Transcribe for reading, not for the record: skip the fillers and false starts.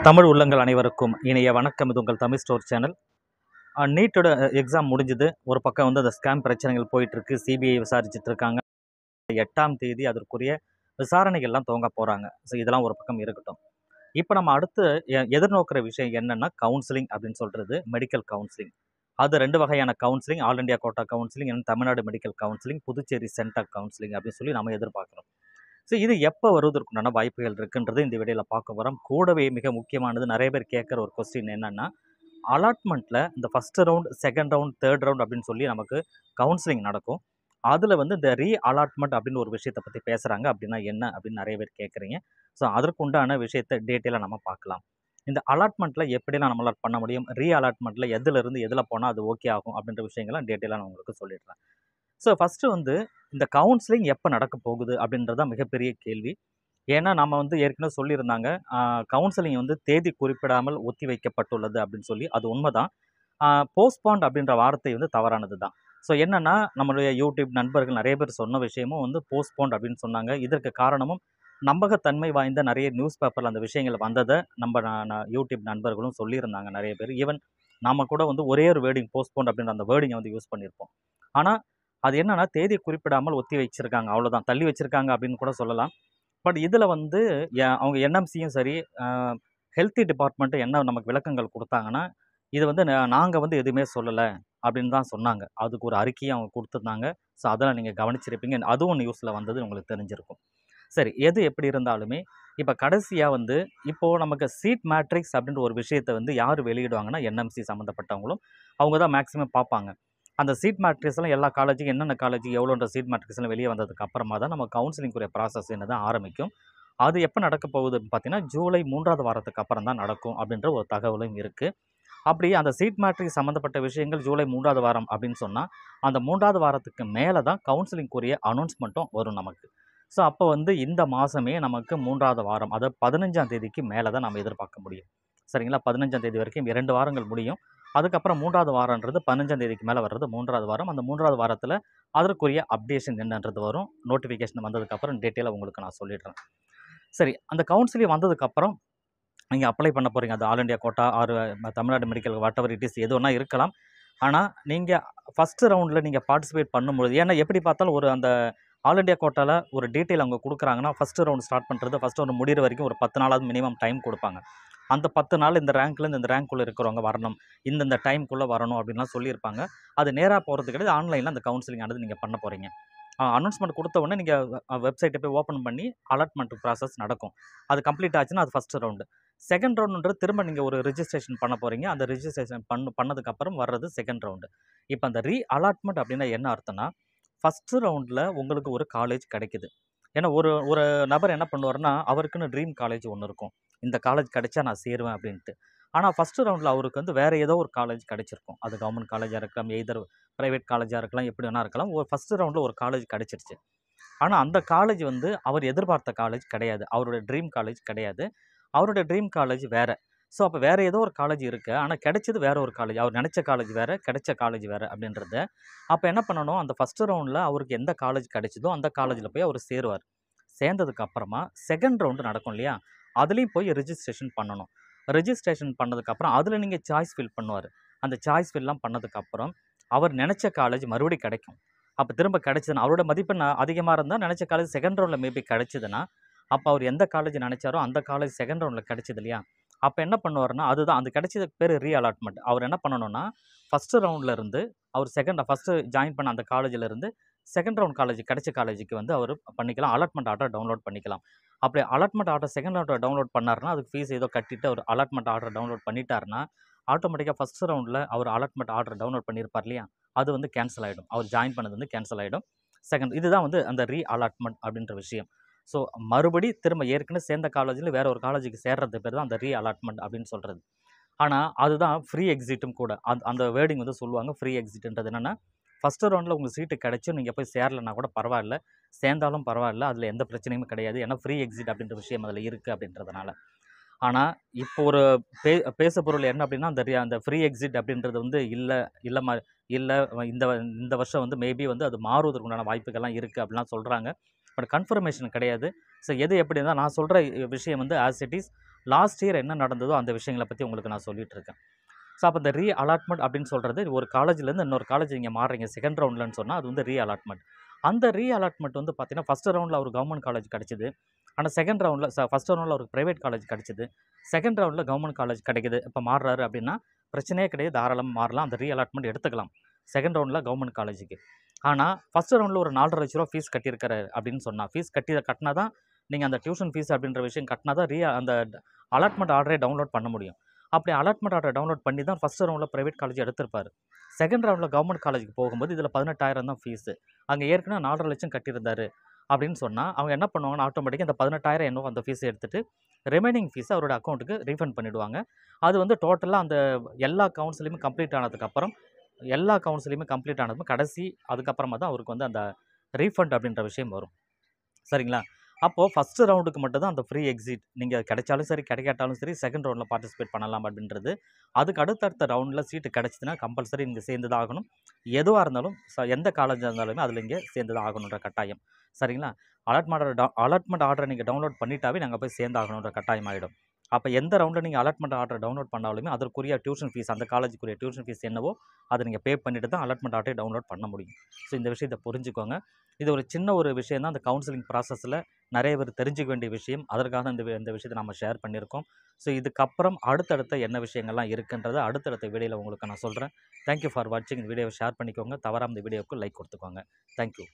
தமிழ் உள்ளங்கள் அனைவருக்கும் இனிய வணக்கம். இது உங்கள் தமிழ் ஸ்டோர் சேனல். நீட்டோட எக்ஸாம் முடிஞ்சுது. ஒரு பக்கம் வந்து அந்த ஸ்கேம் பிரச்சனைகள் போயிட்டுருக்கு. சிபிஐ விசாரிச்சுட்டு இருக்காங்க. 8ஆம் தேதி அதற்குரிய விசாரணைகள்லாம் துவங்க போகிறாங்க. ஸோ இதெல்லாம் ஒரு பக்கம் இருக்கட்டும். இப்போ நம்ம அடுத்து எதிர்நோக்கிற விஷயம் என்னென்னா கவுன்சிலிங் அப்படின்னு சொல்கிறது, மெடிக்கல் கவுன்சிலிங். அது 2 வகையான counselling, all India quota counselling, Tamil Nadu medical counselling, Puducherry centre counselling அப்படின்னு சொல்லி நம்ம எதிர்பார்க்குறோம். ஸோ இது எப்போ வருவதற்குண்டான வாய்ப்புகள் இருக்குன்றது இந்த வீடியோவில் பார்க்க போகிறோம். கூடவே மிக முக்கியமானது, நிறைய பேர் கேட்குற ஒரு கொஸ்டின் என்னென்னா, அலாட்மெண்ட்டில் இந்த first round, second round, third round அப்படின்னு சொல்லி நமக்கு கவுன்சிலிங் நடக்கும். அதில் வந்து இந்த அலாட்மெண்ட் அப்படின்னு ஒரு விஷயத்தை பற்றி பேசுகிறாங்க. அப்படின்னா என்ன அப்படின்னு நிறைய பேர் கேட்குறீங்க. ஸோ அதற்கு உண்டான விஷயத்தை டீட்டெயிலாக நம்ம பார்க்கலாம். இந்த அலாட்மெண்ட்டில் எப்படிலாம் நம்மளால் பண்ண முடியும், அலாட்மெண்ட்டில் எதுலேருந்து எதில் போனால் அது ஓகே ஆகும் அப்படின்ற விஷயங்கள்லாம் டீட்டெயிலாக நான் உங்களுக்கு சொல்லிடுறேன். ஸோ ஃபஸ்ட்டு வந்து இந்த கவுன்சிலிங் எப்போ நடக்க போகுது அப்படின்றது தான் மிகப்பெரிய கேள்வி. ஏன்னா நம்ம வந்து ஏற்கனவே சொல்லியிருந்தாங்க, கவுன்சிலிங் வந்து தேதி குறிப்பிடாமல் ஒத்தி வைக்கப்பட்டுள்ளது அப்படின்னு சொல்லி. அது உண்மைதான். போஸ்ட்பாண்ட் அப்படின்ற வார்த்தை வந்து தவறானது தான். ஸோ என்னென்னா, நம்மளுடைய யூடியூப் நண்பர்கள் நிறைய பேர் சொன்ன விஷயமும் வந்து போஸ்ட்பாண்ட் அப்படின்னு சொன்னாங்க. இதற்கு காரணமும் நம்பகத்தன்மை வாய்ந்த நிறைய நியூஸ் பேப்பரில் அந்த விஷயங்கள் வந்ததை நம்ம யூடியூப் நண்பர்களும் சொல்லியிருந்தாங்க நிறைய பேர். ஈவன் நம்ம கூட வந்து ஒரே ஒரு வேர்டிங் போஸ்ட்பாண்ட் அப்படின்ற அந்த வேர்டிங்கை வந்து யூஸ் பண்ணியிருப்போம். ஆனால் அது என்னன்னா, தேதி குறிப்பிடாமல் ஒத்தி வச்சிருக்காங்க, அவ்வளோதான். தள்ளி வச்சிருக்காங்க அப்படின்னு கூட சொல்லலாம். பட் இதில் வந்து அவங்க என்எம்சியும் சரி, ஹெல்த் டிபார்ட்மெண்ட்டு என்ன நமக்கு விளக்கங்கள் கொடுத்தாங்கன்னா, இது வந்து நாங்கள் வந்து எதுவுமே சொல்லலை அப்படின்னு தான் சொன்னாங்க. அதுக்கு ஒரு அறிக்கையை அவங்க கொடுத்துருந்தாங்க. ஸோ அதெல்லாம் நீங்கள் கவனிச்சிருப்பீங்க. அதுவும் நியூஸில் வந்தது உங்களுக்கு தெரிஞ்சிருக்கும். சரி, எது எப்படி இருந்தாலுமே இப்போ கடைசியாக வந்து இப்போது நமக்கு சீட் மேட்ரிக்ஸ் அப்படின்ற ஒரு விஷயத்தை வந்து யார் வெளியிடுவாங்கன்னா, என்எம்சி சம்மந்தப்பட்டவங்களும் அவங்க தான் மேக்ஸிமம் பார்ப்பாங்க. அந்த சீட் மேட்ரிக்ஸ்லாம் எல்லா காலேஜுக்கும் என்னென்ன காலேஜ் எவ்வளோன்ற சீட் மேட்ரிக்ஸ்லாம் வெளியே வந்ததுக்கு அப்புறமா தான் நம்ம கவுன்சிலிங்குரிய ப்ராசஸ் என்னது ஆரம்பிக்கும். அது எப்போ நடக்க போகுது பார்த்தீங்கன்னா, ஜூலை 3வது வாரத்துக்கு அப்புறம் தான் நடக்கும் அப்படின்ற ஒரு தகவலும் இருக்குது. அப்படி அந்த சீட் மேட்ரிக்ஸ் சம்மந்தப்பட்ட விஷயங்கள் ஜூலை 3வது வாரம் அப்படின்னு சொன்னால், அந்த 3வது வாரத்துக்கு மேலே தான் கவுன்சிலிங்குரிய அனௌன்ஸ்மெண்ட்டும் வரும் நமக்கு. ஸோ அப்போ வந்து இந்த மாதமே நமக்கு 3வது வாரம், அதாவது 15ஆம் தேதிக்கு மேலே தான் நம்ம எதிர்பார்க்க முடியும். சரிங்களா? 15ஆம் தேதி வரைக்கும் 2 வாரங்கள் முடியும். அதுக்கப்புறம் 3வது வாரன்றது 15ஆம் தேதிக்கு மேலே வர்றது 3வது வாரம். அந்த 3வது வாரத்தில் அதற்குரிய அப்டேஷன் என்னன்றது வரும். நோட்டிஃபிகேஷன் வந்ததுக்கப்புறம் டீட்டெயிலாக உங்களுக்கு நான் சொல்லிடுறேன். சரி, அந்த கவுன்சிலிங் வந்ததுக்கப்புறம் நீங்கள் அப்ளை பண்ண போகிறீங்க. அது all India quota or Tamil Nadu medical whatever it is, எது வேணா இருக்கலாம். ஆனால் நீங்கள் ஃபஸ்ட்டு ரவுண்டில் நீங்கள் பார்ட்டிசிபேட் பண்ணும்பொழுது, ஏன்னா எப்படி பார்த்தாலும் ஒரு அந்த ஆல் இண்டியா கோட்டாவில் ஒரு டீட்டெயில் அவங்க கொடுக்குறாங்கன்னா, ஃபஸ்ட்டு ரவுண்ட் ஸ்டார்ட் பண்ணுறது, ஃபஸ்ட்டு ரவுண்ட் முடிகிற வரைக்கும் ஒரு 10 நாளாவது மினிமம் டைம் கொடுப்பாங்க. அந்த 10 நாள் இந்த ரேங்க்லேருந்து இந்த ரேங்க்குள்ளே இருக்கிறவங்க வரணும், இந்த டைம்குள்ளே வரணும் அப்படின்லாம் சொல்லியிருப்பாங்க. அது நேராக போகிறது கிடையாது. ஆன்லைனில் அந்த கவுன்சிலிங் ஆனது நீங்கள் பண்ண போகிறீங்க. அனௌன்ஸ்மெண்ட் கொடுத்த உடனே நீங்கள் வெப்சைட்டை போய் ஓப்பன் பண்ணி அலாட்மெண்ட் ப்ராசஸ் நடக்கும். அது கம்ப்ளீட் ஆச்சுன்னா அது ஃபஸ்ட்டு ரவுண்டு. செகண்ட் ரவுண்டுன்றது திரும்ப நீங்கள் ஒரு ரிஜிஸ்ட்ரேஷன் பண்ண போகிறீங்க. அந்த ரிஜிஸ்ட்ரேஷன் பண்ணதுக்கப்புறம் வர்றது செகண்ட் ரவுண்டு. இப்போ அந்த அலாட்மெண்ட் அப்படின்னா என்ன அர்த்தம்னா, ஃபஸ்ட்டு ரவுண்டில் உங்களுக்கு ஒரு காலேஜ் கிடைக்குது. ஏன்னா ஒரு ஒரு நபர் என்ன பண்ணுவார்னா, அவருக்குன்னு ட்ரீம் காலேஜ் ஒன்று இருக்கும். இந்த காலேஜ் கிடைச்சா நான் சேருவேன் அப்படின்ட்டு. ஆனால் ஃபஸ்ட்டு ரவுண்டில் அவருக்கு வந்து வேறு ஏதோ ஒரு காலேஜ் கிடைச்சிருக்கும். அது கவர்மெண்ட் காலேஜாக இருக்கலாம், எய்தர் ப்ரைவேட் காலேஜாக இருக்கலாம், எப்படி வேணா இருக்கலாம். ஒரு ஃபஸ்ட்டு ரவுண்டில் ஒரு காலேஜ் கிடைச்சிருச்சு. ஆனால் அந்த காலேஜ் வந்து அவர் எதிர்பார்த்த காலேஜ் கிடையாது. அவருடைய ட்ரீம் காலேஜ் கிடையாது. அவருடைய ட்ரீம் காலேஜ் வேறு. ஸோ அப்போ வேறு ஏதோ ஒரு காலேஜ் இருக்குது. ஆனால் கிடைச்சது வேறு ஒரு காலேஜ். அவர் நினச்ச காலேஜ் வேறு, கிடைச்ச காலேஜ் வேறு அப்படின்றத அப்போ என்ன பண்ணணும், அந்த ஃபஸ்ட்டு ரவுண்டில் அவருக்கு எந்த காலேஜ் கிடைச்சதோ அந்த காலேஜில் போய் அவர் சேருவார். சேர்ந்ததுக்கு அப்புறமா செகண்ட் ரவுண்டு நடக்கும் இல்லையா, அதுலேயும் போய் ரிஜிஸ்ட்ரேஷன் பண்ணணும். ரிஜிஸ்ட்ரேஷன் பண்ணதுக்கப்புறம் அதில் நீங்கள் சாய்ஸ் ஃபில் பண்ணுவார். அந்த சாய்ஸ் ஃபில்லாம் பண்ணதுக்கப்புறம் அவர் நினச்ச காலேஜ் மறுபடியும் கிடைக்கும். அப்போ திரும்ப கிடைச்சதுன்னா, அவரோட மதிப்பெண் அதிகமாக இருந்தால் நினச்ச காலேஜ் செகண்ட் ரவுண்டில் மேபி கிடைச்சதுன்னா, அப்போ அவர் எந்த காலேஜ் நினச்சாரோ அந்த காலேஜ் செகண்ட் ரவுண்டில் கிடைச்சது இல்லையா, அப்போ என்ன பண்ணுவார்னா, அதுதான் அந்த கிடைச்சதுக்கு பேர் அலாட்மெண்ட். அவர் என்ன பண்ணணும்னா, ஃபஸ்ட்டு ரவுண்டில் இருந்து அவர் ஃபஸ்ட்டு ஜாயின் பண்ண அந்த காலேஜில் இருந்து செகண்ட் ரவுண்ட் காலேஜ் கிடைச்ச காலேஜுக்கு வந்து அவர் பண்ணிக்கலாம். அலாட்மெண்ட் ஆர்டர் டவுன்லோட் பண்ணிக்கலாம். அப்படி அலாட்மெண்ட் ஆர்டர் செகண்ட் ரவுண்டில் டவுன்லோட் பண்ணாருன்னா, அதுக்கு ஃபீஸ் ஏதோ கட்டிட்டு அவர் அலாட்மெண்ட் ஆர்டர் டவுன்லோட் பண்ணிட்டாருன்னா, ஆட்டோமேட்டிக்காக ஃபஸ்ட்டு ரவுண்டில் அவர் அலாட்மெண்ட் ஆர்டர் டவுன்லோட் பண்ணியிருப்பார் இல்லையா, அது வந்து கேன்சல் ஆகிடும். அவர் ஜாயின் பண்ணது வந்து கேன்சல் ஆகிடும். இதுதான் வந்து அந்த அலாட்மெண்ட் அப்படின்ற விஷயம். ஸோ மறுபடி திரும்ப ஏற்கனவே சேர்ந்த காலேஜில் வேறு ஒரு காலேஜுக்கு சேர்றது பேர் தான் அந்த அலாட்மெண்ட் அப்படின்னு சொல்கிறது. ஆனால் அதுதான் ஃப்ரீ எக்ஸிட்டும் கூட. அந்த வேர்டிங் வந்து சொல்லுவாங்க. ஃப்ரீ எக்ஸிட்ன்றது என்னென்னா, ஃபஸ்ட்டு ரவுண்டில் உங்களுக்கு சீட்டு கிடைச்சும் நீங்கள் போய் சேரலைன்னா கூட பரவாயில்ல, சேர்ந்தாலும் பரவாயில்ல, அதில் எந்த பிரச்சனையுமே கிடையாது. ஏன்னா ஃப்ரீ எக்ஸிட் அப்படின்ற விஷயம் அதில் இருக்குது அப்படின்றதுனால. ஆனால் இப்போ ஒரு பேச பொருள் என்ன அப்படின்னா, அந்த ஃப்ரீ எக்ஸிட் அப்படின்றது வந்து இல்லை இந்த இந்த வருஷம் வந்து மேபி வந்து அது மாறுவதற்கு உண்டான வாய்ப்புகள்லாம் இருக்குது அப்படிலாம் சொல்கிறாங்க. பட் கன்ஃபர்மேஷன் கிடையாது. ஸோ எது எப்படி இருந்தால் நான் சொல்கிற விஷயம் வந்து as it is last year என்ன நடந்ததோ அந்த விஷயங்களை பற்றி உங்களுக்கு நான் சொல்லிட்டு இருக்கேன். ஸோ அப்போ இந்த அலாட்மெண்ட் அப்படின்னு சொல்கிறது, ஒரு காலேஜ்லேருந்து இன்னொரு காலேஜ் நீங்கள் மாறுறீங்க செகண்ட் ரவுண்ட்லன்னு சொன்னால் அது வந்து அலாட்மெண்ட். அந்த அலாட்மெண்ட் வந்து பார்த்தீங்கன்னா ஃபஸ்ட் ரவுண்டில் அவருக்கு கவர்மெண்ட் காலேஜ் கிடச்சிது. ஆனால் செகண்ட் ரவுண்டில் ஃபஸ்ட் ரவுண்டில் அவருக்கு ப்ரைவேட் காலேஜ் கிடச்சிது. செகண்ட் ரவுண்டில் கவர்மெண்ட் காலேஜ் கிடைக்குது. இப்போ மாறுறாரு அப்படின்னா பிரச்சனையே கிடையாது, தாராளமாக மாறலாம், அந்த அலாட்மெண்ட் எடுத்துக்கலாம் செகண்ட் ரவுண்டில் கவர்மெண்ட் காலேஜுக்கு. ஆனால் ஃபஸ்ட் ரவுண்டில் ஒரு 4,50,000 ரூபா ஃபீஸ் கட்டியிருக்காரு அப்படின்னு சொன்னால், ஃபீஸ் கட்டினா தான் நீங்கள் அந்த டியூஷன் ஃபீஸ் அப்படின்ற விஷயம் கட்டினா தான் அந்த அலாட்மெண்ட் ஆர்டரே டவுன்லோட் பண்ண முடியும். அப்படி அலாட்மெண்ட் ஆர்டர் டவுன்லோட் பண்ணி தான் ஃபஸ்ட் ரவுண்டில் ப்ரைவேட் காலேஜ் எடுத்திருப்பார். செகண்ட் ரவுண்டில் கவர்மெண்ட் காலேஜுக்கு போகும்போது இதில் 18,000 தான் ஃபீஸு. அங்கே ஏற்கனவே 4,50,000 கட்டியிருந்தாரு அப்படின்னு சொன்னால் அவங்க என்ன பண்ணுவாங்கன்னா, ஆட்டோமேட்டிக்காக இந்த 18,000 என்னவோ அந்த ஃபீஸை எடுத்துகிட்டு ரிமைனிங் ஃபீஸை அவரோட அக்கௌண்ட்டுக்கு ரீஃபண்ட் பண்ணிவிடுவாங்க. அது வந்து டோட்டலாக அந்த எல்லா கவுன்சிலுமே கம்ப்ளீட் ஆனதுக்கப்புறம் கடைசி அதுக்கப்புறமா தான் அவருக்கு வந்து அந்த ரீஃபண்ட் அப்படின்ற விஷயம் வரும். சரிங்களா? அப்போது ஃபஸ்ட்டு ரவுண்டுக்கு மட்டும் தான் அந்த ஃப்ரீ எக்ஸிட். நீங்கள் கிடைச்சாலும் சரி, கிடைக்காட்டாலும் சரி, செகண்ட் ரவுண்டில் பார்ட்டிசிபேட் பண்ணலாம் அப்படின்றது. அதுக்கு அடுத்தடுத்த ரவுண்டில் சீட்டு கிடச்சிதுன்னா கம்பல்சரி இங்கே சேர்ந்து தான் ஆகணும். எதுவாக இருந்தாலும் எந்த காலேஜாக இருந்தாலுமே அதில் இங்கே சேர்ந்து தான் ஆகணுன்ற கட்டாயம். சரிங்களா? அலாட்மெண்ட் ஆர்டரை நீங்கள் டவுன்லோட் பண்ணிட்டாவே நாங்கள் போய் சேர்ந்து ஆகணுன்ற கட்டாயம் ஆகிடும். அப்போ எந்த ரவுண்டில் நீங்கள் அலாட்மெண்ட் ஆர்டர் டவுன்லோட் பண்ணாலுமே அதற்குரிய டியூஷன் ஃபீஸ், அந்த காலேஜுக்குரிய டியூஷன் ஃபீஸ் என்னவோ அதை நீங்கள் பே பண்ணிவிட்டு தான் அலாட்மெண்ட் ஆர்டரை டவுன்லோட் பண்ண முடியும். ஸோ இந்த விஷயத்தை புரிஞ்சுக்கோங்க. இது ஒரு சின்ன ஒரு விஷயம் தான் அந்த கவுன்சிலிங் ப்ராசஸில் நிறைய பேர் தெரிஞ்சுக்க வேண்டிய விஷயம். அதற்காக இந்த விஷயத்தை நம்ம ஷேர் பண்ணியிருக்கோம். ஸோ இதுக்கப்புறம் அடுத்தடுத்த என்ன விஷயங்கள்லாம் இருக்குன்றதை அடுத்தடுத்த வீடியோவில் உங்களுக்கு நான் சொல்கிறேன். தேங்க்யூ ஃபார் வாட்சிங். இந்த வீடியோவை ஷேர் பண்ணிக்கோங்க. தவறாம இந்த வீடியோவுக்கு லைக் கொடுத்துக்கோங்க. தேங்க்யூ.